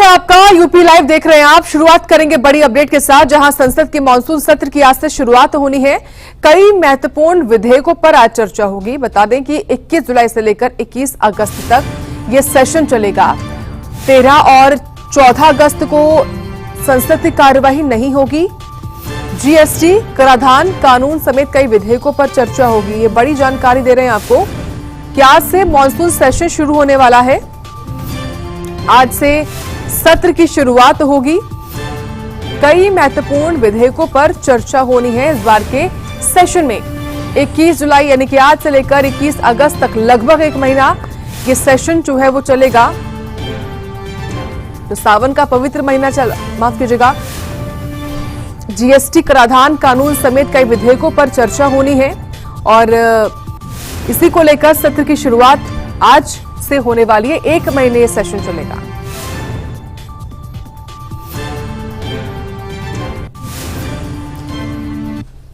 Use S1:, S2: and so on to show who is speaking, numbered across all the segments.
S1: आपका UP live देख रहे हैं आप। शुरुआत करेंगे बड़ी अपडेट के साथ, जहां संसद के मानसून सत्र की आज से शुरुआत होनी है। कई महत्वपूर्ण विधेयकों पर आज चर्चा होगी। बता दें कि 21 जुलाई से लेकर 21 अगस्त तक ये सेशन चलेगा। 13 और 14 अगस्त को संसद की कार्यवाही नहीं होगी। जीएसटी, कराधान कानून समेत कई विधेयकों पर चर्चा होगी। ये बड़ी जानकारी दे रहे हैं आपको कि आज से मानसून सेशन शुरू होने वाला है। आज से सत्र की शुरुआत होगी। कई महत्वपूर्ण विधेयकों पर चर्चा होनी है इस बार के सेशन में। 21 जुलाई यानी कि आज से लेकर 21 अगस्त तक लगभग एक महीना ये सेशन जो है वो चलेगा। तो सावन का पवित्र महीना माफ कीजिएगा, जीएसटी, कराधान कानून समेत कई विधेयकों पर चर्चा होनी है और इसी को लेकर सत्र की शुरुआत आज से होने वाली है। एक महीने ये सेशन चलेगा।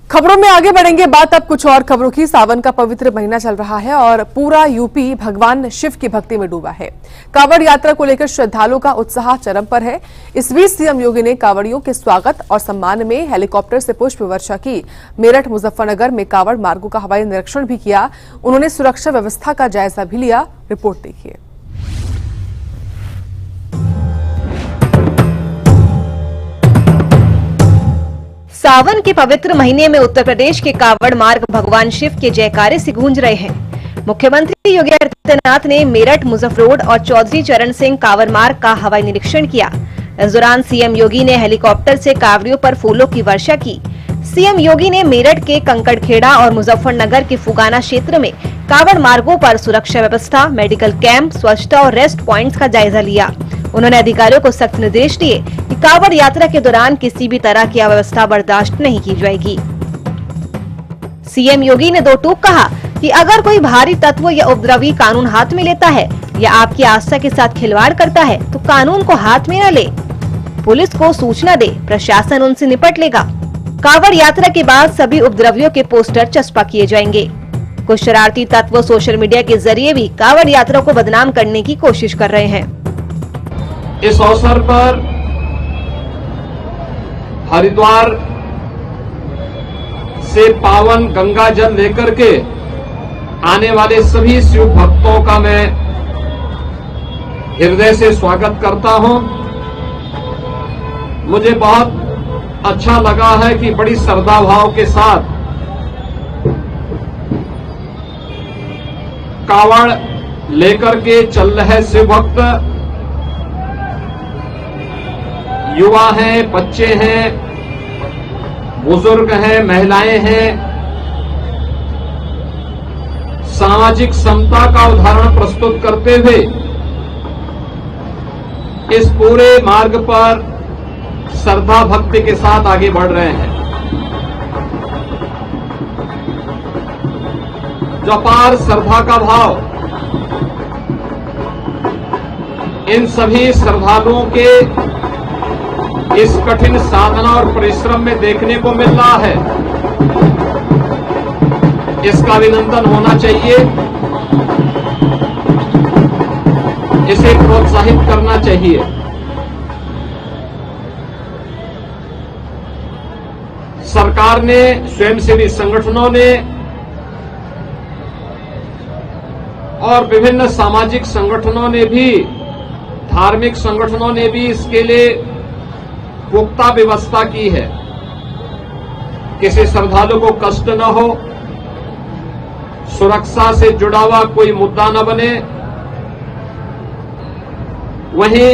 S1: खबरों में आगे बढ़ेंगे। बात अब कुछ और खबरों की। सावन का पवित्र महीना चल रहा है और पूरा यूपी भगवान शिव की भक्ति में डूबा है। कांवड़ यात्रा को लेकर श्रद्धालुओं का उत्साह चरम पर है। इस बीच सीएम योगी ने कांवड़ियों के स्वागत और सम्मान में हेलीकॉप्टर से पुष्प वर्षा की। मेरठ मुजफ्फरनगर में कांवड़ मार्गों का हवाई निरीक्षण भी किया। उन्होंने सुरक्षा व्यवस्था का जायजा भी लिया। रिपोर्ट देखिए।
S2: सावन के पवित्र महीने में उत्तर प्रदेश के कांवड़ मार्ग भगवान शिव के जयकारे से गूंज रहे हैं। मुख्यमंत्री योगी आदित्यनाथ ने मेरठ, मुजफ्फर रोड और चौधरी चरण सिंह कांवड़ मार्ग का हवाई निरीक्षण किया। इस दौरान सीएम योगी ने हेलीकॉप्टर से कांवड़ियों पर फूलों की वर्षा की। सीएम योगी ने मेरठ के कंकड़खेड़ा और मुजफ्फरनगर के फुगाना क्षेत्र में कांवड़ मार्गों पर सुरक्षा व्यवस्था, मेडिकल कैंप, स्वच्छता और रेस्ट प्वाइंट्स का जायजा लिया। उन्होंने अधिकारियों को सख्त निर्देश दिए कि कांवड़ यात्रा के दौरान किसी भी तरह की अव्यवस्था बर्दाश्त नहीं की जाएगी। सीएम योगी ने दो टूक कहा कि अगर कोई भारी तत्व या उपद्रवी कानून हाथ में लेता है या आपकी आस्था के साथ खिलवाड़ करता है तो कानून को हाथ में न ले, पुलिस को सूचना दे, प्रशासन उनसे निपट लेगा। कांवड़ यात्रा के बाद सभी उपद्रवियों के पोस्टर चस्पा किए जाएंगे। कुछ शरारती तत्व सोशल मीडिया के जरिए भी कांवड़ यात्रा को बदनाम करने की कोशिश कर रहे हैं।
S3: इस अवसर पर हरिद्वार से पावन गंगा जल लेकर के आने वाले सभी शिव भक्तों का मैं हृदय से स्वागत करता हूं। मुझे बहुत अच्छा लगा है कि बड़ी श्रद्धा भाव के साथ कांवड़ लेकर के चल रहे शिव भक्त, युवा हैं, बच्चे हैं, बुजुर्ग हैं, महिलाएं हैं, सामाजिक समता का उदाहरण प्रस्तुत करते हुए इस पूरे मार्ग पर श्रद्धा भक्ति के साथ आगे बढ़ रहे हैं। जो अपार श्रद्धा का भाव इन सभी श्रद्धालुओं के इस कठिन साधना और परिश्रम में देखने को मिल रहा है, इसका अभिनंदन होना चाहिए। इसे प्रोत्साहित करना चाहिए। सरकार ने, स्वयंसेवी संगठनों ने और विभिन्न सामाजिक संगठनों ने भी, धार्मिक संगठनों ने भी इसके लिए पुख्ता व्यवस्था की है। किसी श्रद्धालु को कष्ट न हो, सुरक्षा से जुड़ा हुआ कोई मुद्दा न बने। वहीं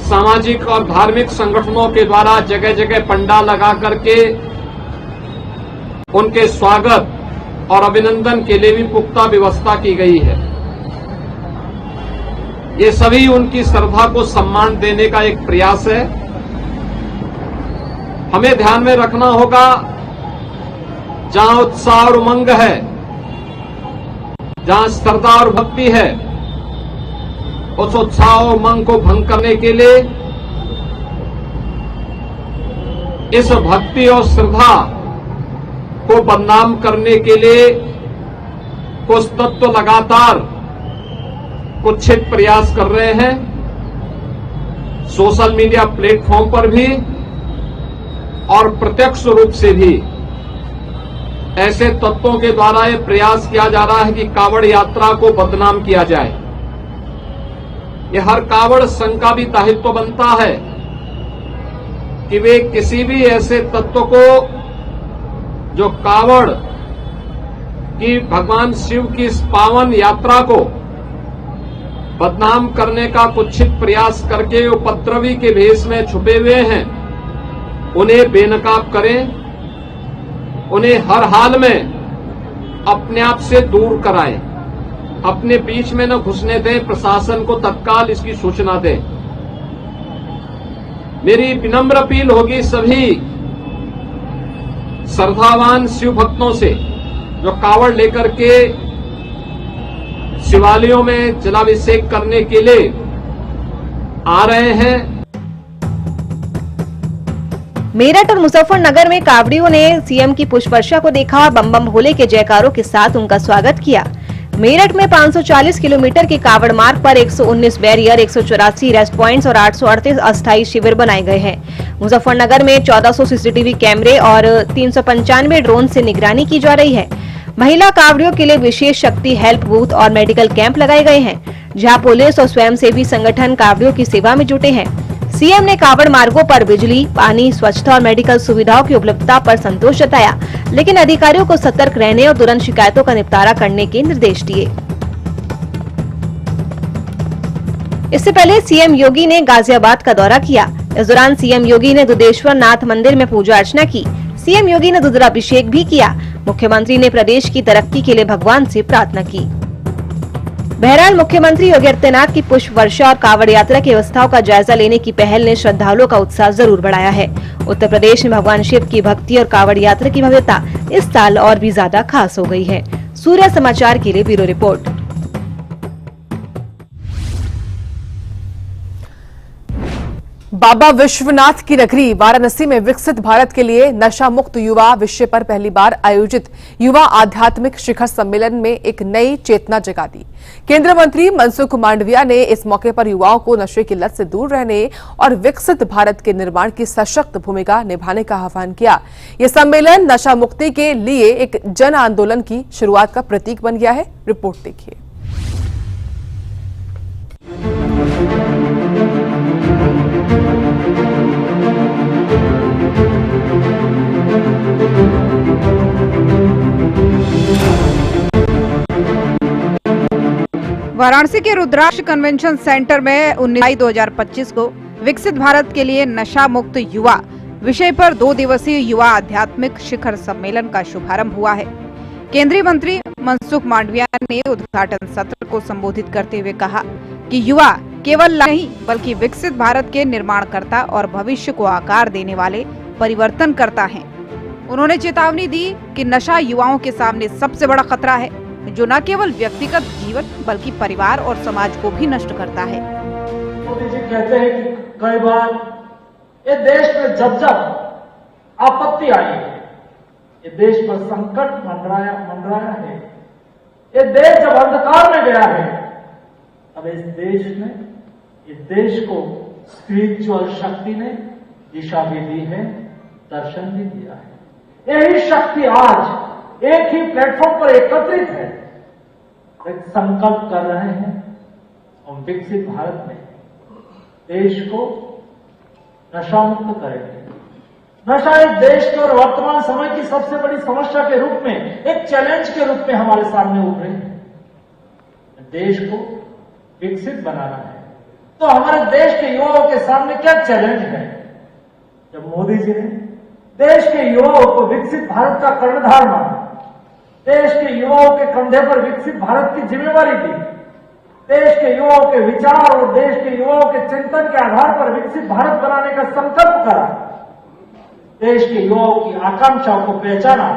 S3: सामाजिक और धार्मिक संगठनों के द्वारा जगह जगह पंडाल लगा करके उनके स्वागत और अभिनंदन के लिए भी पुख्ता व्यवस्था की गई है। ये सभी उनकी श्रद्धा को सम्मान देने का एक प्रयास है। हमें ध्यान में रखना होगा, जहां उत्साह और उमंग है, जहां श्रद्धा और भक्ति है, उस उत्साह और उमंग को भंग करने के लिए, इस भक्ति और श्रद्धा को बदनाम करने के लिए कुछ तत्व लगातार कुत्सित प्रयास कर रहे हैं। सोशल मीडिया प्लेटफॉर्म पर भी और प्रत्यक्ष रूप से भी ऐसे तत्वों के द्वारा यह प्रयास किया जा रहा है कि कांवड़ यात्रा को बदनाम किया जाए। यह हर कांवड़ संघ का भी दायित्व बनता है कि वे किसी भी ऐसे तत्व को जो कांवड़ की भगवान शिव की इस पावन यात्रा को बदनाम करने का कुत्सित प्रयास करके उपद्रवी के भेष में छुपे हुए हैं, उन्हें बेनकाब करें, उन्हें हर हाल में अपने आप से दूर कराएं, अपने बीच में न घुसने दें, प्रशासन को तत्काल इसकी सूचना दें। मेरी विनम्र अपील होगी सभी श्रद्धावान शिव भक्तों से जो कांवड़ लेकर के शिवालयों में जलाभिषेक करने के लिए आ रहे हैं।
S2: मेरठ और मुजफ्फरनगर में कावड़ियों ने सीएम की पुष्प वर्षा को देखा, बम बम भोले के जयकारों के साथ उनका स्वागत किया। मेरठ में 540 किलोमीटर के कावड़ मार्ग पर 119 बैरियर, 184 रेस्ट पॉइंट्स और 838 अस्थायी शिविर बनाए गए हैं। मुजफ्फरनगर में 1400 सीसीटीवी कैमरे और 395 ड्रोन से निगरानी की जा रही है। महिला कावड़ियों के लिए विशेष शक्ति हेल्प बूथ और मेडिकल कैंप लगाए गए हैं, जहां पुलिस और स्वयंसेवी संगठन कावड़ियों की सेवा में जुटे हैं। सीएम ने कावड़ मार्गों पर बिजली, पानी, स्वच्छता और मेडिकल सुविधाओं की उपलब्धता पर संतोष जताया, लेकिन अधिकारियों को सतर्क रहने और तुरंत शिकायतों का निपटारा करने के निर्देश दिए। इससे पहले सीएम योगी ने गाजियाबाद का दौरा किया। इस दौरान सीएम योगी ने दुधेश्वर नाथ मंदिर में पूजा अर्चना की। सीएम योगी ने रुद्राभिषेक भी किया। मुख्यमंत्री ने प्रदेश की तरक्की के लिए भगवान से प्रार्थना की। बहरहाल मुख्यमंत्री योगी आदित्यनाथ की पुष्प वर्षा और कांवड़ यात्रा की व्यवस्थाओं का जायजा लेने की पहल ने श्रद्धालुओं का उत्साह जरूर बढ़ाया है। उत्तर प्रदेश में भगवान शिव की भक्ति और कांवड़ यात्रा की भव्यता इस साल और भी ज्यादा खास हो गई है। सूर्य समाचार के लिए ब्यूरो रिपोर्ट।
S1: बाबा विश्वनाथ की नगरी वाराणसी में विकसित भारत के लिए नशा मुक्त युवा विषय पर पहली बार आयोजित युवा आध्यात्मिक शिखर सम्मेलन में एक नई चेतना जगा दी। केंद्रीय मंत्री मनसुख मांडविया ने इस मौके पर युवाओं को नशे की लत से दूर रहने और विकसित भारत के निर्माण की सशक्त भूमिका निभाने का आह्वान किया। यह सम्मेलन नशा मुक्ति के लिए एक जन आंदोलन की शुरुआत का प्रतीक बन गया है। रिपोर्ट देखिए।
S4: वाराणसी के रुद्राक्ष कन्वेंशन सेंटर में 19 मई 2025 को विकसित भारत के लिए नशा मुक्त युवा विषय पर 2 दिवसीय युवा आध्यात्मिक शिखर सम्मेलन का शुभारंभ हुआ है। केंद्रीय मंत्री मनसुख मांडविया ने उद्घाटन सत्र को संबोधित करते हुए कहा कि युवा केवल नहीं बल्कि विकसित भारत के निर्माणकर्ता और भविष्य को आकार देने वाले परिवर्तनकर्ता हैं। उन्होंने चेतावनी दी कि नशा युवाओं के सामने सबसे बड़ा खतरा है, जो न केवल व्यक्तिगत जीवन बल्कि परिवार और समाज को भी नष्ट करता है।
S5: मोदी जी कहते हैं कि कई बार ये देश में जब जब आपत्ति आई है, ये देश पर संकट मंडराया है, ये देश जब अंधकार में गया है, अब इस देश को स्पिरिचुअल शक्ति ने दिशा भी दी है, दर्शन भी दिया है। यही शक्ति आज एक ही प्लेटफॉर्म पर एकत्रित है। एक संकल्प कर रहे हैं हम विकसित भारत में देश को नशा मुक्त करेंगे। नशा एक देश के और वर्तमान समय की सबसे बड़ी समस्या के रूप में, एक चैलेंज के रूप में हमारे सामने उभरे हैं। देश को विकसित बनाना है तो हमारे देश के युवाओं के सामने क्या चैलेंज है? जब मोदी जी ने देश के युवाओं को विकसित भारत का कर्णधार माना, देश के युवाओं के कंधे पर विकसित भारत की जिम्मेवारी दी, देश के युवाओं के विचार और देश के युवाओं के चिंतन के आधार पर विकसित भारत बनाने का संकल्प करा, देश के युवाओं की आकांक्षाओं को पहचाना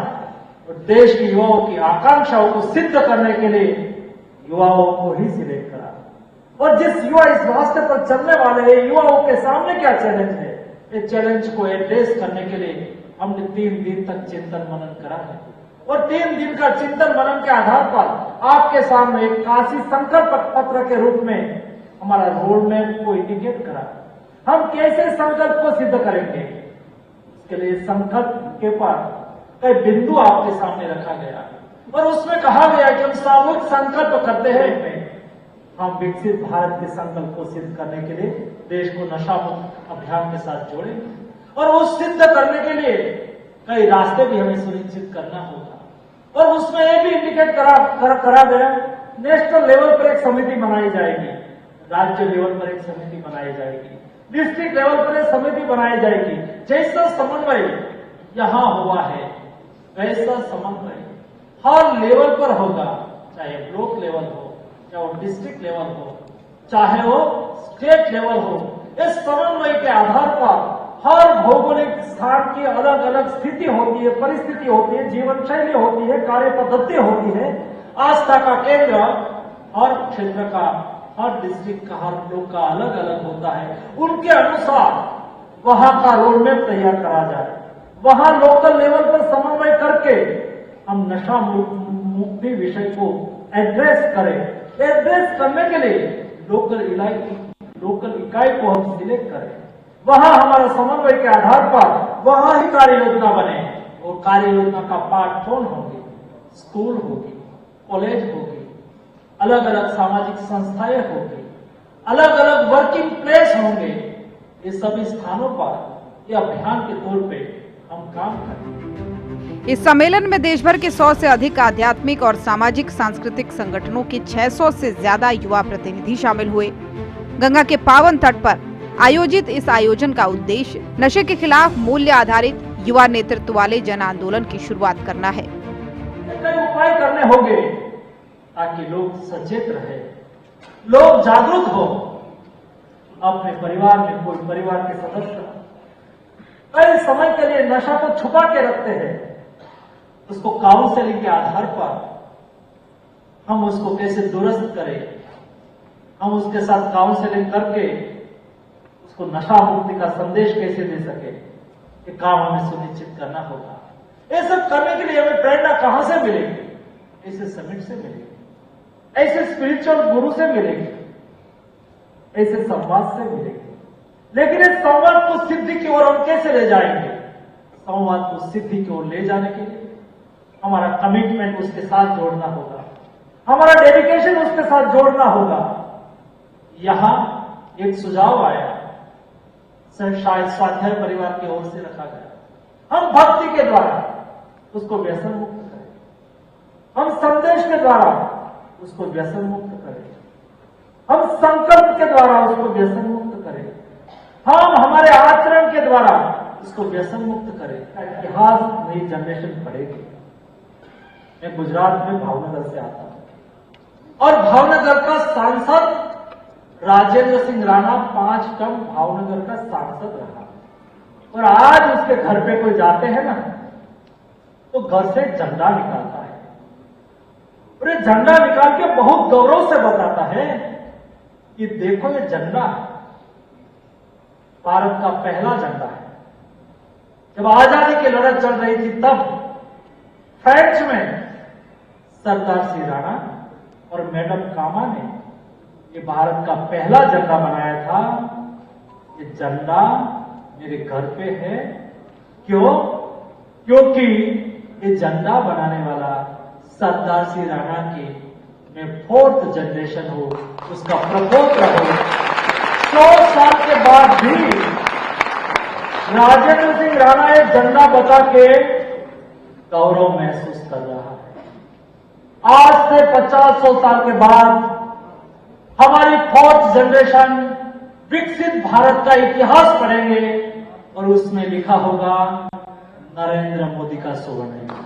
S5: और देश के युवाओं की आकांक्षाओं को सिद्ध करने के लिए युवाओं को ही सिलेक्ट करा। और जिस युवा इस रास्ते पर चलने वाले हैं, युवाओं के सामने क्या चैलेंज है, इस चैलेंज को एड्रेस करने के लिए हमने 3 दिन तक चिंतन मनन करा है। और 3 दिन का चिंतन मनन के आधार पर आपके सामने एक काशी संकल्प पत्र के रूप में हमारा रोड मैप को इंडिकेट करा। हम कैसे संकल्प को सिद्ध करेंगे? इसके लिए संकल्प के पर कई बिंदु आपके सामने रखा गया और उसमें कहा गया कि हम सामूहिक संकल्प करते हैं, हम विकसित भारत के संकल्प को सिद्ध करने के लिए देश को नशा मुक्त अभियान के साथ जोड़ेंगे और वो सिद्ध करने के लिए कई रास्ते भी हमें सुनिश्चित करना होगा। और उसमें ये भी इंडिकेट करा गया, नेशनल लेवल पर एक समिति बनाई जाएगी, राज्य लेवल पर एक समिति बनाई जाएगी, डिस्ट्रिक्ट लेवल पर एक समिति बनाई जाएगी। जैसा समन्वय यहाँ हुआ है वैसा समन्वय हर लेवल पर होगा, चाहे ब्लॉक लेवल हो, चाहे वो डिस्ट्रिक्ट लेवल हो, चाहे वो स्टेट लेवल हो। इस समन्वय के आधार पर हर भौगोलिक स्थान की अलग अलग स्थिति होती है, परिस्थिति होती है, जीवन शैली होती है, कार्य पद्धति होती है, आस्था का केंद्र हर क्षेत्र का, हर डिस्ट्रिक्ट का, हर ब्लॉक का अलग अलग होता है। उनके अनुसार वहां का रोड मैप तैयार करा जाए, वहां लोकल लेवल पर समन्वय करके हम नशा मुक्ति विषय को एड्रेस करें। एड्रेस करने के लिए लोकल इकाई को हम सिलेक्ट करें, वहां हमारा समन्वय के आधार पर वहां ही कार्य योजना बने और कार्य योजना का पार्ट कौन होंगे? स्कूल होगी, कॉलेज होगी, अलग अलग सामाजिक संस्थाएं होगी, अलग अलग वर्किंग प्लेस होंगे। ये सभी स्थानों पर ये अभियान के तौर पे हम काम करेंगे।
S4: इस सम्मेलन में देश भर के 100 से अधिक आध्यात्मिक और सामाजिक सांस्कृतिक संगठनों के 600 से ज्यादा युवा प्रतिनिधि शामिल हुए। गंगा के पावन तट पर आयोजित इस आयोजन का उद्देश्य नशे के खिलाफ मूल्य आधारित युवा नेतृत्व वाले जन आंदोलन की शुरुआत करना है।
S5: कई उपाय करने होंगे ताकि लोग सचेत रहे, लोग जागरूक हो। अपने परिवार में कोई परिवार के सदस्य कई समय के लिए नशा को छुपा के रखते हैं, उसको काउंसलिंग के आधार पर हम उसको कैसे दुरुस्त करें, हम उसके साथ काउंसलिंग करके उसको नशा मुक्ति का संदेश कैसे दे सके, ये काम हमें सुनिश्चित करना होगा। ये सब करने के लिए हमें प्रेरणा कहां से मिलेगी? ऐसे समिट से मिलेगी, ऐसे स्पिरिचुअल गुरु से मिलेगी, ऐसे संवाद से मिलेगी। लेकिन इस संवाद को सिद्धि की ओर हम कैसे ले जाएंगे? संवाद को सिद्धि की ओर ले जाने के लिए हमारा कमिटमेंट उसके साथ जोड़ना होगा, हमारा डेडिकेशन उसके साथ जोड़ना होगा। यहां एक सुझाव आया, शायद स्वाध्याय परिवार की ओर से रखा गया। हम भक्ति के द्वारा उसको व्यसन मुक्त करें, हम संदेश के द्वारा उसको व्यसन मुक्त करें, हम संकल्प के द्वारा उसको व्यसन मुक्त करें, हम हमारे आचरण के द्वारा उसको व्यसन मुक्त करें। इतिहास नई जनरेशन पढ़ेगी। मैं गुजरात में भावनगर से आता हूं और भावनगर का सांसद राजेंद्र सिंह राणा 5 टर्म भावनगर का सांसद रहा और आज उसके घर पे कोई जाते हैं ना तो घर से झंडा निकालता है और ये झंडा निकाल के बहुत गौरव से बताता है कि देखो ये झंडा भारत का पहला झंडा है। जब आजादी की लड़ाई चल रही थी तब फ्रेंच में सरदार सिंह राणा और मैडम कामा ने ये भारत का पहला झंडा बनाया था। ये झंडा मेरे घर पे है। क्यों? क्योंकि ये झंडा बनाने वाला सरदार सिंह राणा की मैं 4th जनरेशन हूं, उसका प्रपोत्र हूं। 100 साल के बाद भी राजेंद्र सिंह राणा ये झंडा बचा के गौरव महसूस कर रहा है। आज से 50-100 साल के बाद हमारी 4th जनरेशन विकसित भारत का इतिहास पढ़ेंगे और उसमें लिखा होगा नरेंद्र मोदी का स्वर्ण युग।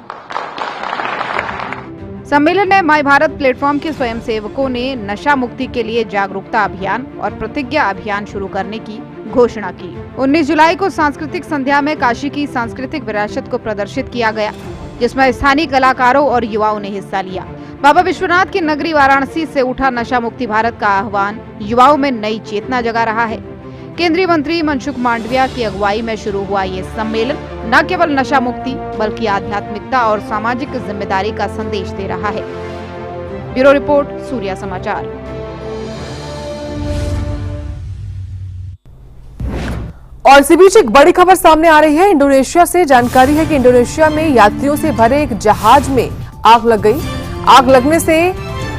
S4: सम्मेलन में माय भारत प्लेटफॉर्म के स्वयंसेवकों ने नशा मुक्ति के लिए जागरूकता अभियान और प्रतिज्ञा अभियान शुरू करने की घोषणा की। 19 जुलाई को सांस्कृतिक संध्या में काशी की सांस्कृतिक विरासत को प्रदर्शित किया गया, जिसमें स्थानीय कलाकारों और युवाओं ने हिस्सा लिया। बाबा विश्वनाथ की नगरी वाराणसी से उठा नशा मुक्ति भारत का आह्वान युवाओं में नई चेतना जगा रहा है। केंद्रीय मंत्री मनसुख मांडविया की अगुवाई में शुरू हुआ ये सम्मेलन न केवल नशा मुक्ति बल्कि आध्यात्मिकता और सामाजिक जिम्मेदारी का संदेश दे रहा है। ब्यूरो रिपोर्ट, सूर्या समाचार।
S1: और इसी बीच एक बड़ी खबर सामने आ रही है इंडोनेशिया से। जानकारी है कि इंडोनेशिया में यात्रियों से भरे एक जहाज में आग लग गई। आग लगने से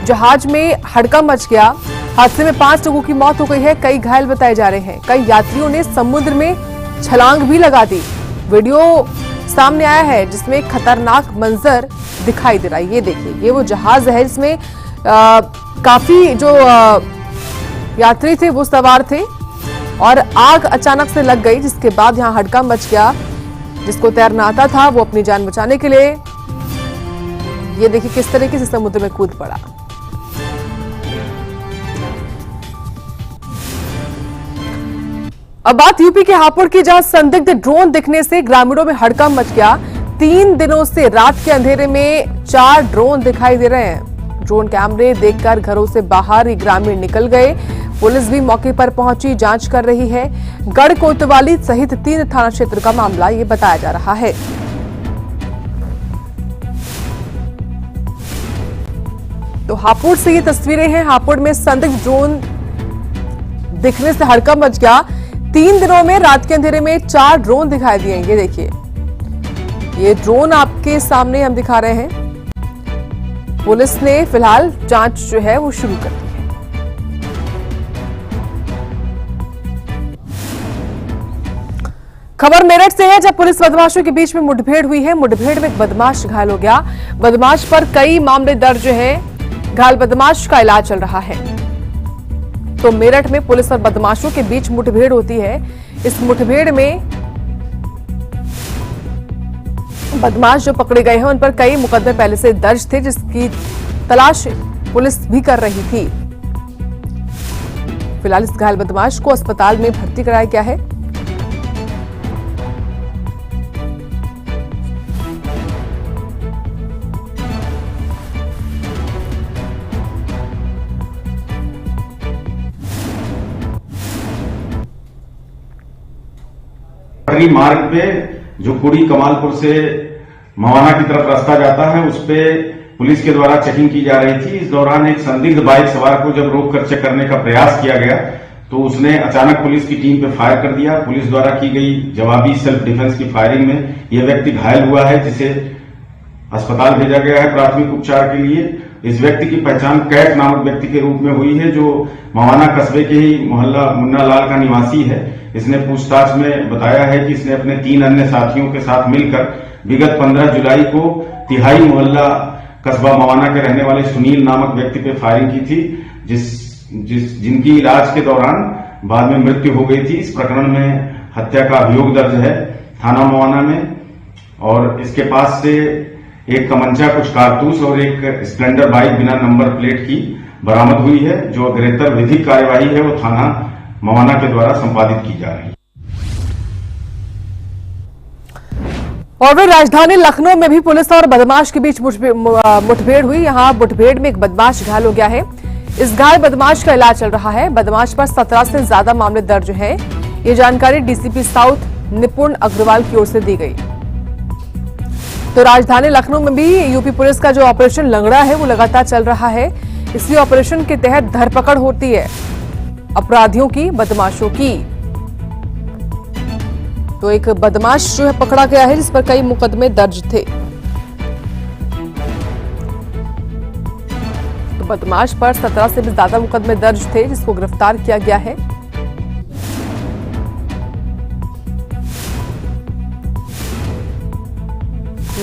S1: जहाज में हड़कंप मच गया। हादसे में 5 लोगों की मौत हो गई है, कई घायल बताए जा रहे हैं। कई यात्रियों ने समुद्र में छलांग भी लगा दी। वीडियो सामने आया है जिसमें खतरनाक मंजर दिखाई दे रहा है। ये देखिए, ये वो जहाज है जिसमें काफी जो यात्री थे वो सवार थे और आग अचानक से लग गई, जिसके बाद यहां हड़कंप मच गया। जिसको तैरना आता था वो अपनी जान बचाने के लिए ये देखिए किस तरीके से समुद्र में कूद पड़ा। अब बात यूपी के हापुड़ की, जहां संदिग्ध ड्रोन दिखने से ग्रामीणों में हड़कंप मच गया। 3 दिनों से रात के अंधेरे में 4 ड्रोन दिखाई दे रहे हैं। ड्रोन कैमरे देखकर घरों से बाहर ही ग्रामीण निकल गए। पुलिस भी मौके पर पहुंची, जांच कर रही है। गढ़ कोतवाली सहित 3 थाना क्षेत्र का मामला ये बताया जा रहा है। तो हापुड़ से ये तस्वीरें हैं। हापुड़ में संदिग्ध ड्रोन दिखने से हड़कंप मच गया। 3 दिनों में रात के अंधेरे में 4 ड्रोन दिखाई दिए। ये देखिए, ये ड्रोन आपके सामने हम दिखा रहे हैं। पुलिस ने फिलहाल जांच जो है वो शुरू कर दी है। खबर मेरठ से है, जब पुलिस बदमाशों के बीच में मुठभेड़ हुई है। मुठभेड़ में एक बदमाश घायल हो गया। बदमाश पर कई मामले दर्ज हैं। घायल बदमाश का इलाज चल रहा है। तो मेरठ में पुलिस और बदमाशों के बीच मुठभेड़ होती है। इस मुठभेड़ में बदमाश जो पकड़े गए हैं उन पर कई मुकदमे पहले से दर्ज थे, जिसकी तलाश पुलिस भी कर रही थी। फिलहाल इस घायल बदमाश को अस्पताल में भर्ती कराया गया है।
S6: मार्ग पे जो कुड़ी कमालपुर से मवाना की तरफ रास्ता जाता है, उस पे पुलिस के द्वारा चेकिंग की जा रही थी। इस दौरान एक संदिग्ध बाइक सवार को जब रोक कर चेक करने का प्रयास किया गया तो उसने अचानक पुलिस की टीम पे फायर कर दिया। पुलिस द्वारा की गई जवाबी सेल्फ डिफेंस की फायरिंग में यह व्यक्ति घायल हुआ है, जिसे अस्पताल भेजा गया है प्राथमिक उपचार के लिए। इस व्यक्ति की पहचान कैट नामक व्यक्ति के रूप में हुई है, जो मवाना कस्बे के ही मोहल्ला मुन्ना लाल का निवासी है। इसने पूछताछ में बताया है कि इसने अपने 3 अन्य साथियों के साथ मिलकर विगत 15 जुलाई को तिहाई मोहल्ला कस्बा मवाना के रहने वाले सुनील नामक व्यक्ति पे फायरिंग की थी, जिनकी इलाज के दौरान बाद में मृत्यु हो गई थी। इस प्रकरण में हत्या का अभियोग दर्ज है थाना मवाना में। और इसके पास से एक कमंचा, कुछ कारतूस और एक स्प्लेंडर बाइक बिना नंबर प्लेट की बरामद हुई है। जो अग्रेतर विधिक कार्यवाही है वो थाना मवाना के द्वारा संपादित की जा रही है।
S1: और वह राजधानी लखनऊ में भी पुलिस और बदमाश के बीच मुठभेड़ हुई। यहां मुठभेड़ में एक बदमाश घायल हो गया है। इस घायल बदमाश का इलाज चल रहा है। बदमाश पर 17 से ज्यादा मामले दर्ज हैं। ये जानकारी डीसीपी साउथ निपुण अग्रवाल की ओर से दी गई। तो राजधानी लखनऊ में भी यूपी पुलिस का जो ऑपरेशन लंगड़ा है वो लगातार चल रहा है। इसी ऑपरेशन के तहत धरपकड़ होती है अपराधियों की, बदमाशों की। तो एक बदमाश जो है पकड़ा गया है जिस पर कई मुकदमे दर्ज थे। तो बदमाश पर 17 से भी ज्यादा मुकदमे दर्ज थे, जिसको गिरफ्तार किया गया है।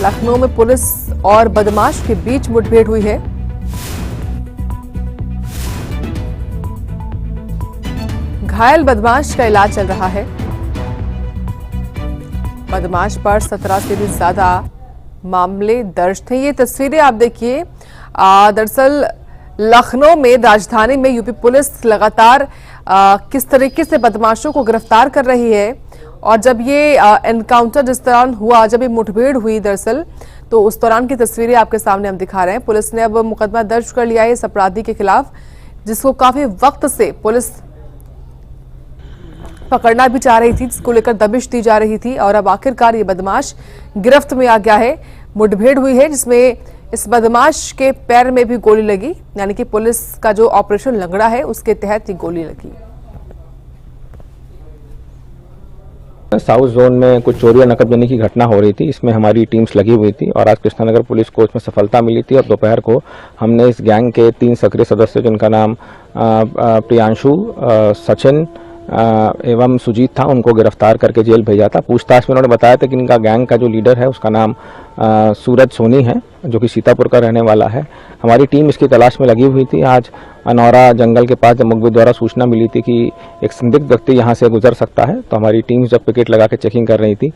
S1: लखनऊ में पुलिस और बदमाश के बीच मुठभेड़ हुई है। घायल बदमाश का इलाज चल रहा है। बदमाश पर 17 से भी ज्यादा मामले दर्ज थे। ये तस्वीरें आप देखिए। दरअसल लखनऊ में, राजधानी में यूपी पुलिस लगातार किस तरीके से बदमाशों को गिरफ्तार कर रही है। और जब ये एनकाउंटर जिस दौरान हुआ, जब ये मुठभेड़ हुई दरअसल, तो उस दौरान की तस्वीरें आपके सामने हम दिखा रहे हैं। पुलिस ने अब मुकदमा दर्ज कर लिया है इस अपराधी के खिलाफ, जिसको काफी वक्त से पुलिस पकड़ना भी चाह रही थी, जिसको लेकर दबिश दी जा रही थी। और अब आखिरकार ये बदमाश गिरफ्त में आ गया है। मुठभेड़ हुई है जिसमें इस बदमाश के पैर में भी गोली लगी, यानी कि पुलिस का जो ऑपरेशन लंगड़ा है उसके तहत ये गोली लगी।
S7: साउथ जोन में कुछ चोरी और नकबजनी की घटना हो रही थी। इसमें हमारी टीम्स लगी हुई थी और आज कृष्णानगर पुलिस को इसमें सफलता मिली थी और दोपहर को हमने इस गैंग के 3 सक्रिय सदस्य जिनका नाम प्रियांशु, सचिन एवं सुजीत था, उनको गिरफ्तार करके जेल भेजा था। पूछताछ में उन्होंने बताया था कि इनका गैंग का जो लीडर है उसका नाम सूरज सोनी है, जो कि सीतापुर का रहने वाला है। हमारी टीम इसकी तलाश में लगी हुई थी। आज अनौरा जंगल के पास जब मुखबिर द्वारा सूचना मिली थी कि एक संदिग्ध व्यक्ति यहाँ से गुजर सकता है, तो हमारी टीम जब पिकेट लगा के चेकिंग कर रही थी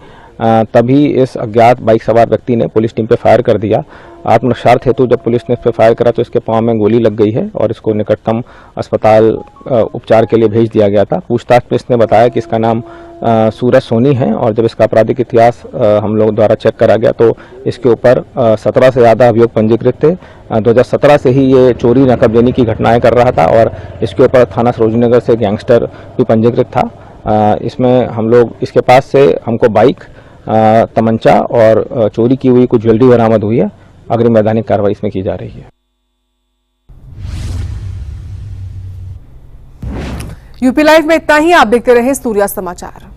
S7: तभी इस अज्ञात बाइक सवार व्यक्ति ने पुलिस टीम पे फायर कर दिया। आत्मरक्षार्थ हेतु जब पुलिस ने इस पर फायर करा तो इसके पांव में गोली लग गई है और इसको निकटतम अस्पताल उपचार के लिए भेज दिया गया था। पूछताछ में इसने बताया कि इसका नाम सूरज सोनी है और जब इसका आपराधिक इतिहास हम लोग द्वारा चेक करा गया तो इसके ऊपर 17 से ज़्यादा अभियोग पंजीकृत थे। 2017 से ही ये चोरी नकबजनी की घटनाएं कर रहा था और इसके ऊपर थाना सरोजनी नगर से गैंगस्टर भी पंजीकृत था। इसमें हम लोग इसके पास से हमको बाइक, तमंचा और चोरी की हुई कुछ ज्वेलरी बरामद हुई है। अग्रिम वैधानिक कार्रवाई इसमें की जा रही है।
S1: यूपी लाइव में इतना ही। आप देखते रहे सूर्या समाचार।